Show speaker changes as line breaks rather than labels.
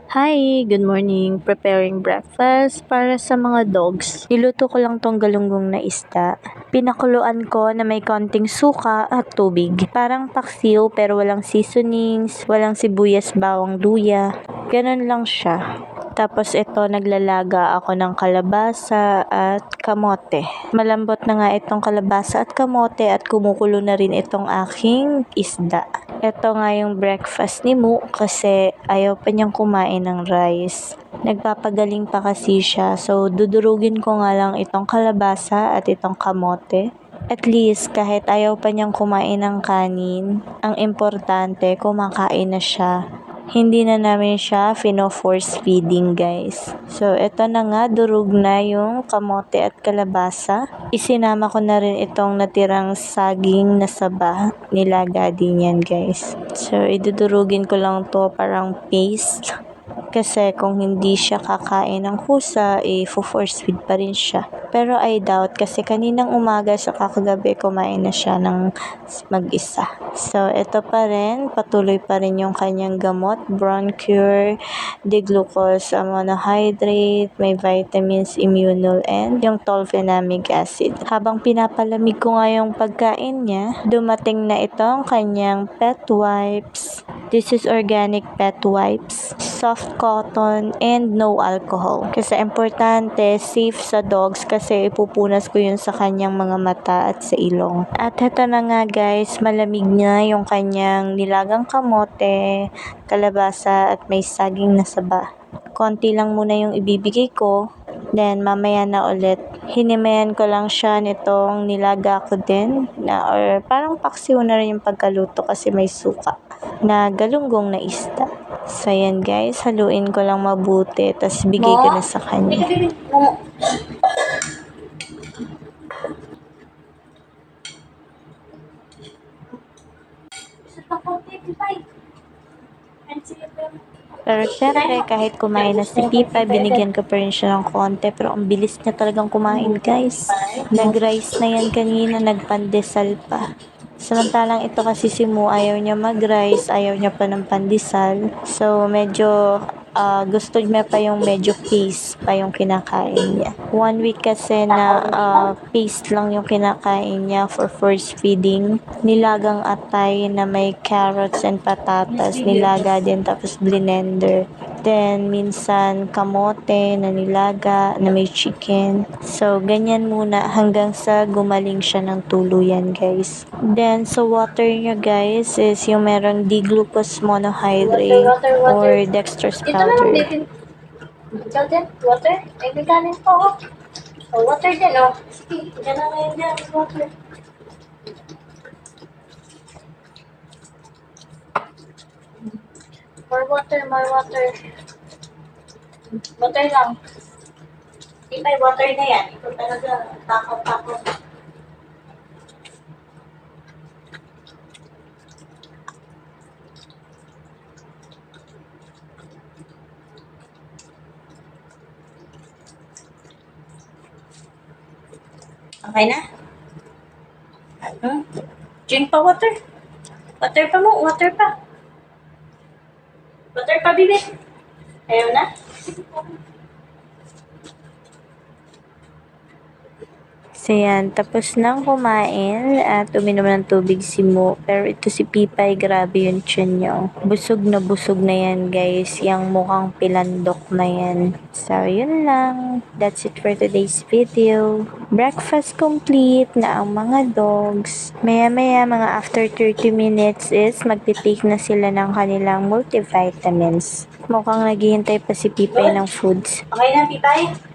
Hi, good morning. Preparing breakfast para sa mga dogs. Niluto ko lang tong galunggong na isda. Pinakuluan ko na may konting suka at tubig. Parang paksiw pero walang seasonings, walang sibuyas, bawang, luya. Ganon lang siya. Tapos ito, naglalaga ako ng kalabasa at kamote. Malambot na nga itong kalabasa at kamote at kumukulo na rin itong aking isda. Ito nga yung breakfast ni Mu kasi ayaw pa niyang kumain ng rice. Nagpapagaling pa kasi siya, so dudurugin ko nga lang itong kalabasa at itong kamote. At least kahit ayaw pa niyang kumain ng kanin, ang importante kumakain na siya. Hindi na namin siya force feeding, guys. So ito na nga, durug na yung kamote at kalabasa. Isinama ko na rin itong natirang saging na saba. Nilaga din yan, guys. So idudurugin ko lang to parang paste. Kasi kung hindi siya kakain ng kusa, force feed pa rin siya. Pero I doubt kasi kaninang umaga sa kagabi kumain na siya ng mag-isa. So ito pa rin, patuloy pa rin yung kanyang gamot, Broncure, D-glucose monohydrate, may vitamins, immunol, and yung tolfenamic acid. Habang pinapalamig ko nga yung pagkain niya, dumating na itong kanyang pet wipes. This is organic pet wipes, soft cotton, and no alcohol. Kasi importante, safe sa dogs kasi ipupunas ko yun sa kanyang mga mata at sa ilong. At ito na nga guys, malamig na yung kanyang nilagang kamote, kalabasa at may saging na saba. Konti lang muna yung ibibigay ko. Then, mamaya na ulit, hinimayan ko lang siya nitong nilaga ko din, na, or parang paksiw na rin yung pagkaluto kasi may suka, na galunggong na isda. So, yan guys, haluin ko lang mabuti, tas bigay ko na sa kanya. Pero syempre, kahit kumain na si Pipa, binigyan ko pa rin siya ng konti. Pero ang bilis niya talagang kumain, guys. Nag-rice na yan kanina, nagpandesal pa. Samantalang ito kasi si Mu, ayaw niya mag-rice, ayaw niya pa ng pandesal. So, medyo gusto niya pa yung medyo paste pa yung kinakain niya. 1 week kasi na paste lang yung kinakain niya for first feeding. Nilagang atay na may carrots and patatas, nilaga din tapos blender. Then, minsan kamote na nilaga na may chicken. So, ganyan muna hanggang sa gumaling siya ng tuluyan, guys. Then, so water nyo, guys, is yung merong D-glucose monohydrate or dextrose powder.
Ikaw din? Water? Ay, may kanin po ako. Oh, water din, oh. Sige, dyan na ngayon dyan. Water. More water, more water. Water lang. Di ba, water na yan. Ito talaga, takot-takot. Okay na? Drink pa water. Water pa mo, water pa. Water pa, bibi. Ayaw na?
So yan, tapos nang kumain at uminom ng tubig si Mo. Pero ito si Pipay, grabe yung tiyan niya. Busog na yan, guys. Yang mukhang pilandok na yan. So yun lang. That's it for today's video. Breakfast complete na ang mga dogs. Maya mga after 30 minutes is magtitake na sila ng kanilang multivitamins. Mukhang naghihintay pa si Pipay ng foods.
Okay na, Pipay?